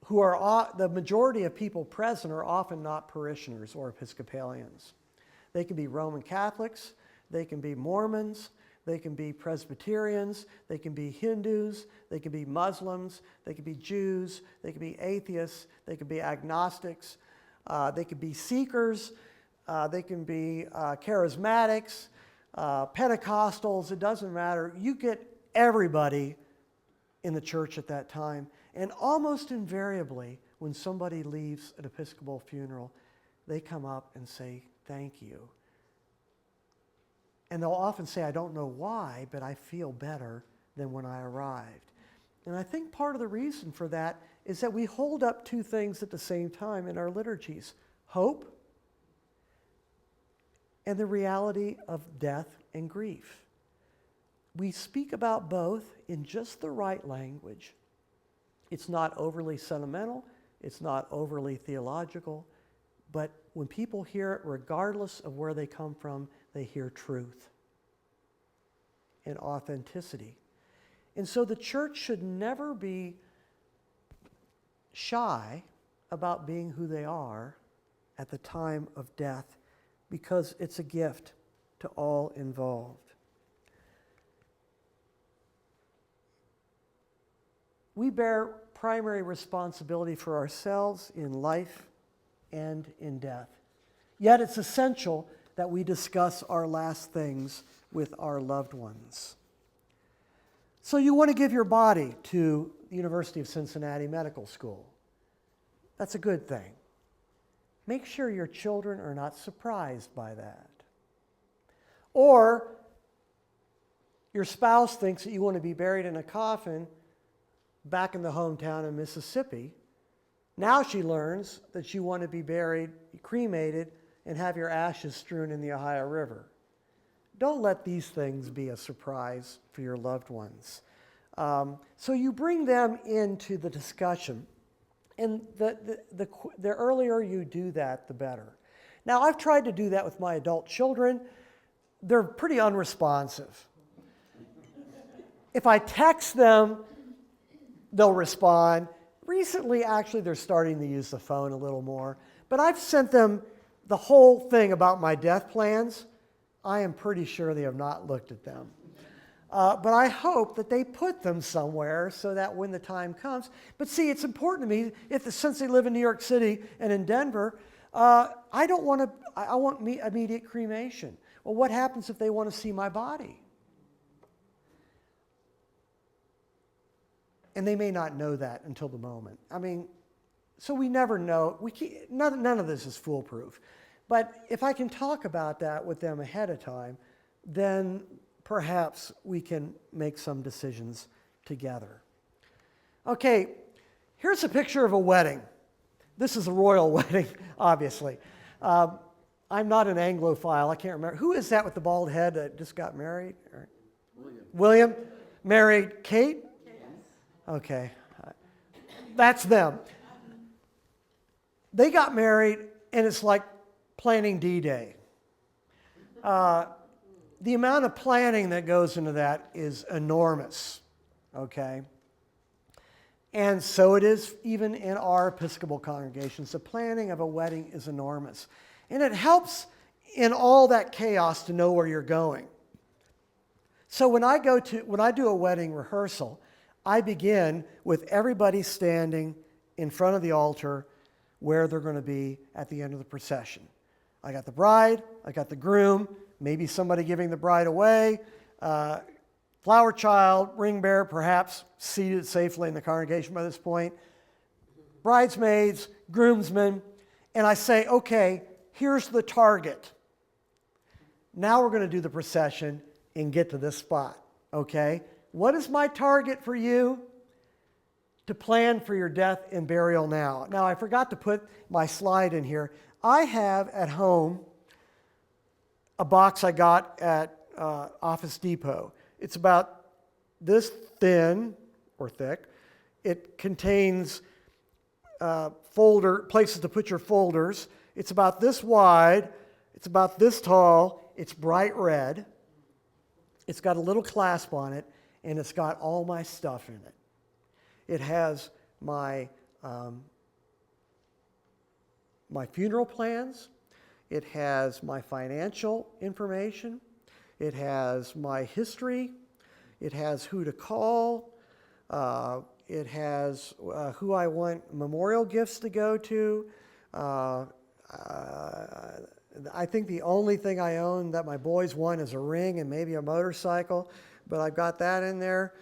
who are, the majority of people present are often not parishioners or Episcopalians. They can be Roman Catholics, they can be Mormons, they can be Presbyterians, they can be Hindus, they can be Muslims, they can be Jews, they can be atheists, they can be agnostics, they can be seekers, they can be charismatics, Pentecostals, it doesn't matter. You get everybody in the church at that time. And almost invariably, when somebody leaves an Episcopal funeral, they come up and say, "Thank you." And they'll often say, "I don't know why, but I feel better than when I arrived." And I think part of the reason for that is that we hold up two things at the same time in our liturgies: hope and the reality of death and grief. We speak about both in just the right language. It's not overly sentimental, it's not overly theological, but when people hear it, regardless of where they come from, they hear truth and authenticity. And so the church should never be shy about being who they are at the time of death, because it's a gift to all involved. We bear primary responsibility for ourselves in life and in death. Yet it's essential that we discuss our last things with our loved ones. So you want to give your body to the University of Cincinnati Medical School. That's a good thing. Make sure your children are not surprised by that. Or your spouse thinks that you want to be buried in a coffin back in the hometown in Mississippi. Now she learns that you want to be buried, cremated, and have your ashes strewn in the Ohio River. Don't let these things be a surprise for your loved ones. So you bring them into the discussion, and the earlier you do that, the better. Now, I've tried to do that with my adult children. They're pretty unresponsive. If I text them, they'll respond. Recently, actually, they're starting to use the phone a little more. But I've sent them the whole thing about my death plans. I am pretty sure they have not looked at them. But I hope that they put them somewhere so that when the time comes. But see, it's important to me, since they live in New York City and in Denver, I want immediate cremation. Well, what happens if they want to see my body? And they may not know that until the moment. I mean, so we never know. None of this is foolproof. But if I can talk about that with them ahead of time, then perhaps we can make some decisions together. Okay, here's a picture of a wedding. This is a royal wedding, obviously. I'm not an Anglophile. I can't remember. Who is that with the bald head that just got married? William. Married Kate? Okay. That's them. They got married, and it's like planning D-Day. The amount of planning that goes into that is enormous, okay? And so it is even in our Episcopal congregations. The planning of a wedding is enormous. And it helps in all that chaos to know where you're going. So when I do a wedding rehearsal, I begin with everybody standing in front of the altar where they're going to be at the end of the procession. I got the bride, I got the groom, maybe somebody giving the bride away, flower child, ring bearer, perhaps seated safely in the congregation by this point, bridesmaids, groomsmen, and I say, okay, here's the target. Now we're going to do the procession and get to this spot, okay? What is my target for you? To plan for your death and burial now. Now, I forgot to put my slide in here. I have at home a box I got at Office Depot. It's about this thin or thick. It contains places to put your folders. It's about this wide. It's about this tall. It's bright red. It's got a little clasp on it, and it's got all my stuff in it. It has my funeral plans. It has my financial information. It has my history. It has who to call. It has who I want memorial gifts to go to. I think the only thing I own that my boys want is a ring and maybe a motorcycle, but I've got that in there.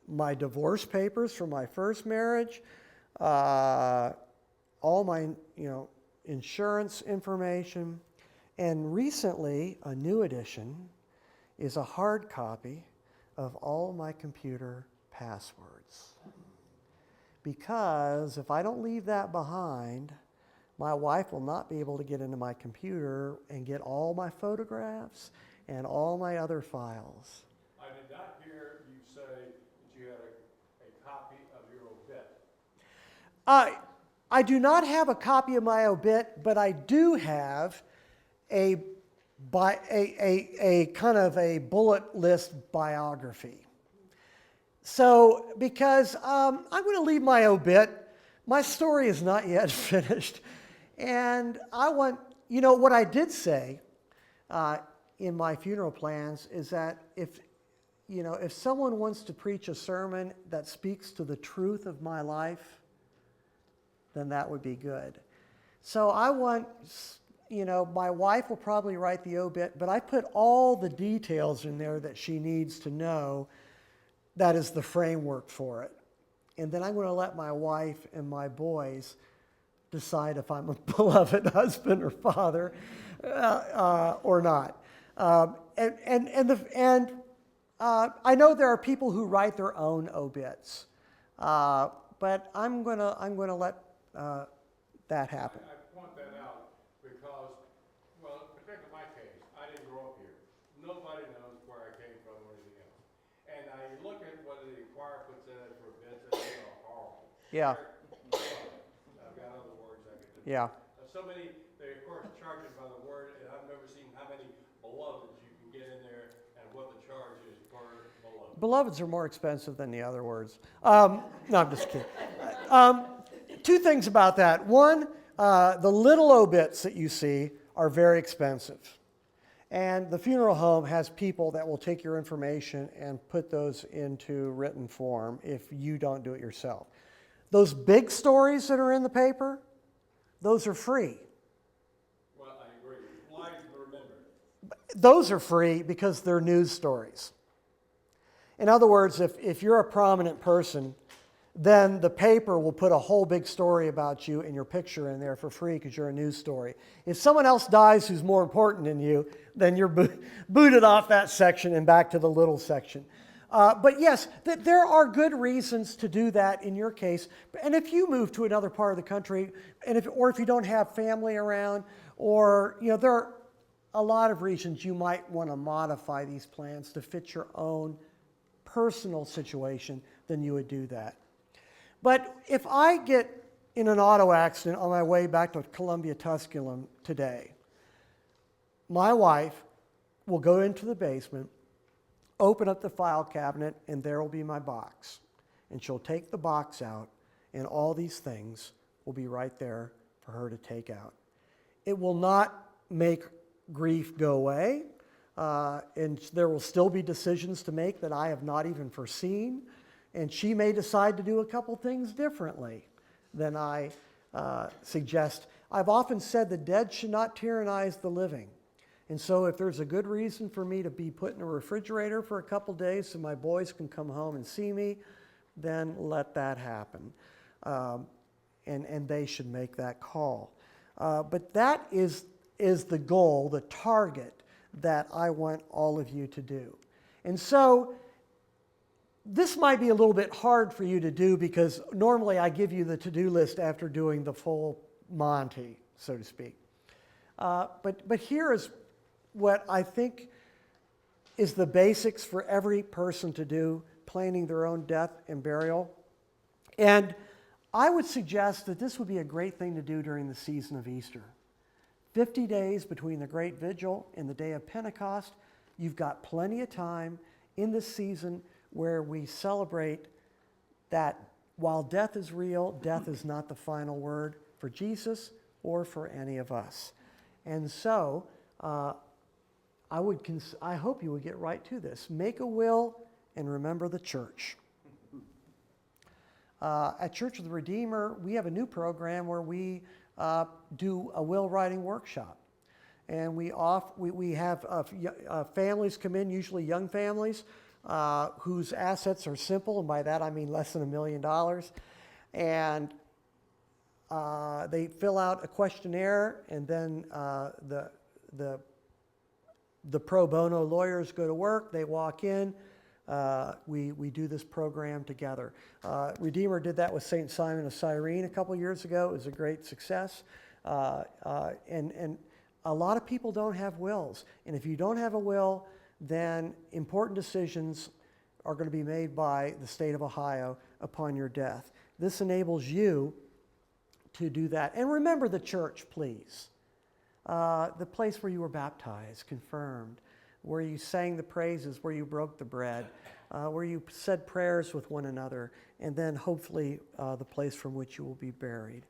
My divorce papers from my first marriage, all my insurance information, and recently a new addition is a hard copy of all my computer passwords. Because if I don't leave that behind, my wife will not be able to get into my computer and get all my photographs and all my other files. I did not hear you say that you had a copy of your obit. I do not have a copy of my obit, but I do have a kind of a bullet list biography. So, because I'm going to leave my obit, my story is not yet finished, and I want, what I did say in my funeral plans is that if someone wants to preach a sermon that speaks to the truth of my life, then that would be good. So I want, my wife will probably write the obit, but I put all the details in there that she needs to know. That is the framework for it. And then I'm going to let my wife and my boys decide if I'm a beloved husband or father or not. I know there are people who write their own obits, but I'm going to let that happen. I point that out because, well, particularly in my case, I didn't grow up here. Nobody knows where I came from or anything else. And I look at what the Inquirer puts in it for bits, and they are horrible. Yeah. I've got other words I could do. Yeah. So many, they of course charge it by the word, and I've never seen how many beloveds you can get in there and what the charge is per beloved. Beloveds are more expensive than the other words. No, I'm just kidding. Two things about that. One, the little obits that you see are very expensive. And the funeral home has people that will take your information and put those into written form if you don't do it yourself. Those big stories that are in the paper, those are free. Well, I agree. Lives remembered. Those are free because they're news stories. In other words, if you're a prominent person, then the paper will put a whole big story about you and your picture in there for free because you're a news story. If someone else dies who's more important than you, then you're booted off that section and back to the little section. But yes, there are good reasons to do that in your case. And if you move to another part of the country, or if you don't have family around, or there are a lot of reasons you might want to modify these plans to fit your own personal situation, then you would do that. But if I get in an auto accident on my way back to Columbia, Tusculum today, my wife will go into the basement, open up the file cabinet, and there will be my box. And she'll take the box out, and all these things will be right there for her to take out. It will not make grief go away, and there will still be decisions to make that I have not even foreseen, and she may decide to do a couple things differently than I suggest. I've often said the dead should not tyrannize the living. And so if there's a good reason for me to be put in a refrigerator for a couple days so my boys can come home and see me, then let that happen. And they should make that call. But that is the goal, the target that I want all of you to do. And so this might be a little bit hard for you to do because normally I give you the to-do list after doing the full Monty, so to speak. But here is what I think is the basics for every person to do, planning their own death and burial. And I would suggest that this would be a great thing to do during the season of Easter. 50 days between the Great Vigil and the day of Pentecost, you've got plenty of time in this season where we celebrate that while death is real, death is not the final word for Jesus or for any of us. And so, I hope you would get right to this. Make a will and remember the church. At Church of the Redeemer, we have a new program where we do a will writing workshop. And we have families come in, usually young families, whose assets are simple, and by that I mean less than $1 million. And they fill out a questionnaire, and then the pro bono lawyers go to work. They walk in. We do this program together. Redeemer did that with St. Simon of Cyrene a couple years ago. It was a great success. And a lot of people don't have wills. And if you don't have a will, then important decisions are going to be made by the state of Ohio upon your death. This enables you to do that. And remember the church, please. The place where you were baptized, confirmed, where you sang the praises, where you broke the bread, where you said prayers with one another, and then hopefully the place from which you will be buried.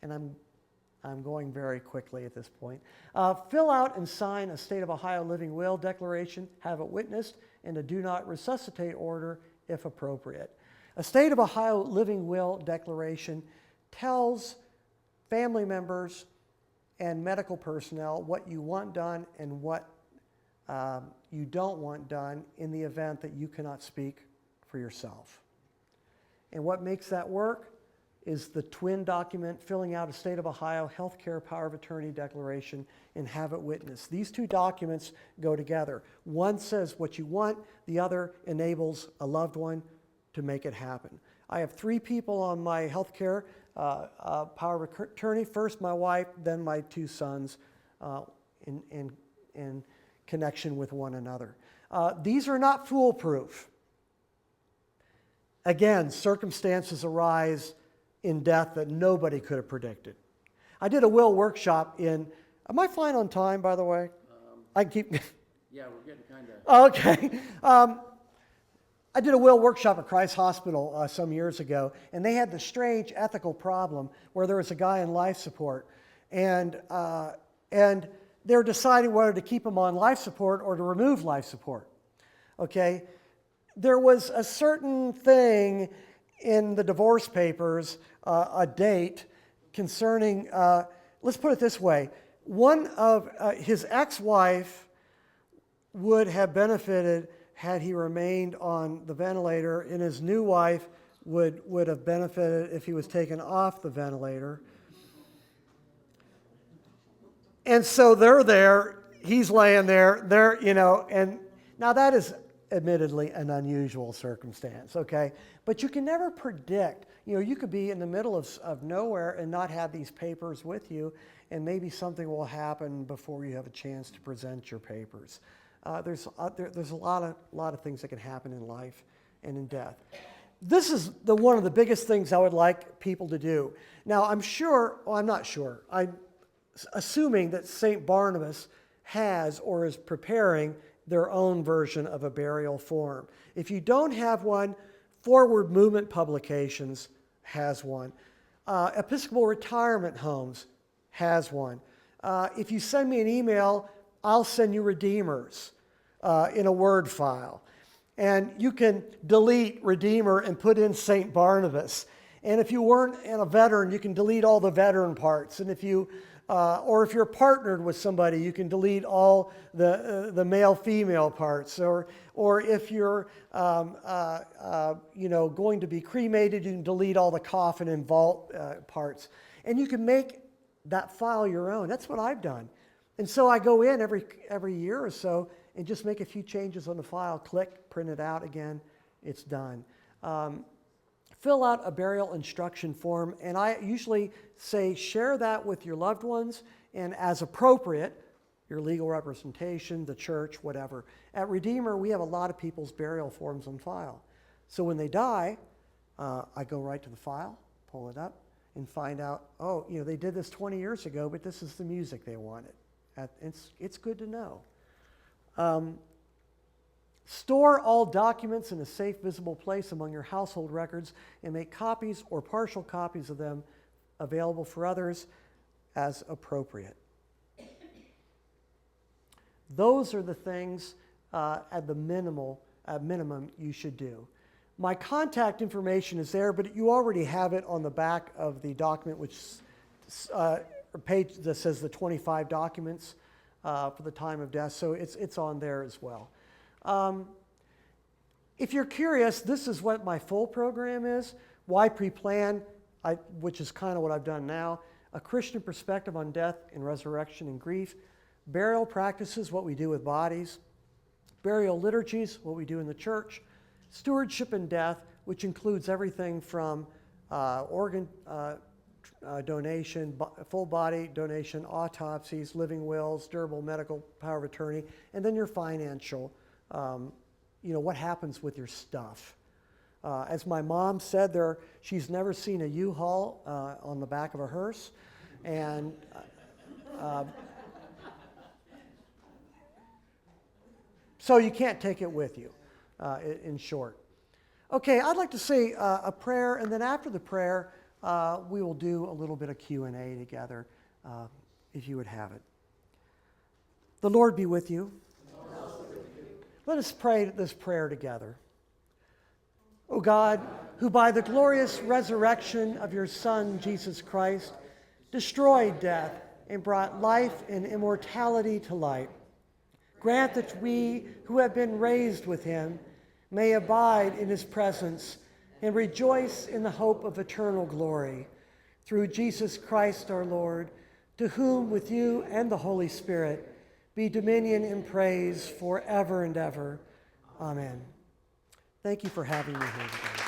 And I'm going very quickly at this point. Fill out and sign a State of Ohio Living Will declaration, have it witnessed, and a do not resuscitate order if appropriate. A State of Ohio Living Will declaration tells family members and medical personnel what you want done and what you don't want done in the event that you cannot speak for yourself. And what makes that work is the twin document filling out a State of Ohio Healthcare Power of Attorney declaration and have it witnessed. These two documents go together. One says what you want, the other enables a loved one to make it happen. I have 3 people on my healthcare power of attorney. First my wife, then my 2 sons in connection with one another. These are not foolproof. Again, circumstances arise in death that nobody could have predicted. I did a will workshop in, am I fine on time, by the way? I can keep... Yeah, we're getting kind of... Okay. I did a will workshop at Christ Hospital some years ago, and they had the strange ethical problem where there was a guy in life support, and they were deciding whether to keep him on life support or to remove life support. Okay? There was a certain thing in the divorce papers, a date concerning, let's put it this way, one of his ex-wife would have benefited had he remained on the ventilator, and his new wife would have benefited if he was taken off the ventilator. And so they're there, he's laying there, and now that is admittedly an unusual circumstance, okay? But you can never predict. You could be in the middle of nowhere and not have these papers with you, and maybe something will happen before you have a chance to present your papers. There's a lot of things that can happen in life and in death. This is one of the biggest things I would like people to do. Now, I'm not sure. I'm assuming that St. Barnabas has or is preparing their own version of a burial form. If you don't have one, Forward Movement Publications has one. Episcopal Retirement Homes has one. If you send me an email, I'll send you Redeemers in a Word file. And you can delete Redeemer and put in St. Barnabas. And if you weren't a veteran, you can delete all the veteran parts. And if you're partnered with somebody, you can delete all the male-female parts. Or if you're going to be cremated, you can delete all the coffin and vault parts. And you can make that file your own. That's what I've done. And so I go in every year or so and just make a few changes on the file, click, print it out again, it's done. Fill out a burial instruction form, and I usually say share that with your loved ones, and as appropriate, your legal representation, the church, whatever. At Redeemer, we have a lot of people's burial forms on file. So when they die, I go right to the file, pull it up, and find out, they did this 20 years ago, but this is the music they wanted. It's good to know. Store all documents in a safe, visible place among your household records and make copies or partial copies of them available for others as appropriate. Those are the things at minimum you should do. My contact information is there, but you already have it on the back of the document, which a page that says the 25 documents for the time of death, so it's on there as well. If you're curious, this is what my full program is. Why pre-plan, which is kind of what I've done now. A Christian perspective on death and resurrection and grief. Burial practices, what we do with bodies. Burial liturgies, what we do in the church. Stewardship in death, which includes everything from organ donation, full body donation, autopsies, living wills, durable medical power of attorney, and then your financial, what happens with your stuff. As my mom said, she's never seen a U-Haul on the back of a hearse, and so you can't take it with you, in short. Okay, I'd like to say a prayer, and then after the prayer, we will do a little bit of Q&A together, if you would have it. The Lord be with you. Let us pray this prayer together. O God, who by the glorious resurrection of your Son, Jesus Christ, destroyed death and brought life and immortality to light, grant that we who have been raised with him may abide in his presence and rejoice in the hope of eternal glory. Through Jesus Christ our Lord, to whom with you and the Holy Spirit be dominion and praise forever and ever. Amen. Thank you for having me here today.